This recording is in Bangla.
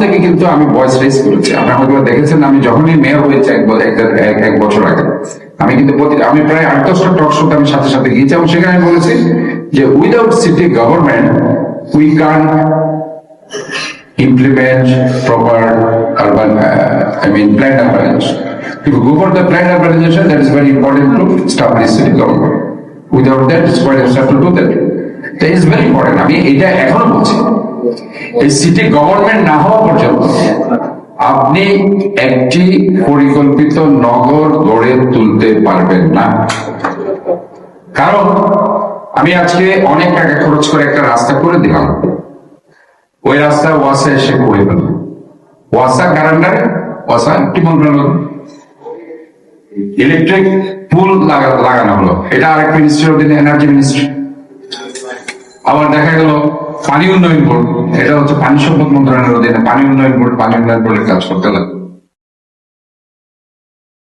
থেকে কিন্তু আমি ভয়েস রেজ করেছি। আপনারা হয়তো দেখেছেন, আমি যখনই মেয়র হয়েছে এক বছর আগে, আমি কিন্তু আমি প্রায় 8-10টা টক শোতে আমি সাথে সাথে গিয়েছি এবং সেখানে আমি বলেছি যে without city government we can implement proper urban, planned urbanization. If you go for the planned urbanization, that is very important to establish city government. Without that, it's quite difficult to do that. That is very important. আমি এটা এখনো বলছি, এই সিটি গভর্নমেন্ট না হওয়া পর্যন্ত আপনি একটি পরিকল্পিত নগর গড়ে তুলতে পারবেন না। কারণ আমি আজকে অনেক টাকা খরচ করে একটা রাস্তা করে দিলাম, ওই রাস্তা ওয়াসা এসে করে গেল, ওয়াসা কারান্ডারে ওয়াসা কি বলবেন, ইলেকট্রিক পুল লাগানো হলো, এটা আরেক মিনিস্ট্রির অধীনে, এনার্জি মিনিস্ট্রি। আবার দেখা গেল পানি উন্নয়ন বোর্ড, এটা হচ্ছে পানি সম্পদ মন্ত্রণালয়ের অধীনে, পানি উন্নয়ন বোর্ডের কাজ করতে লাগলো।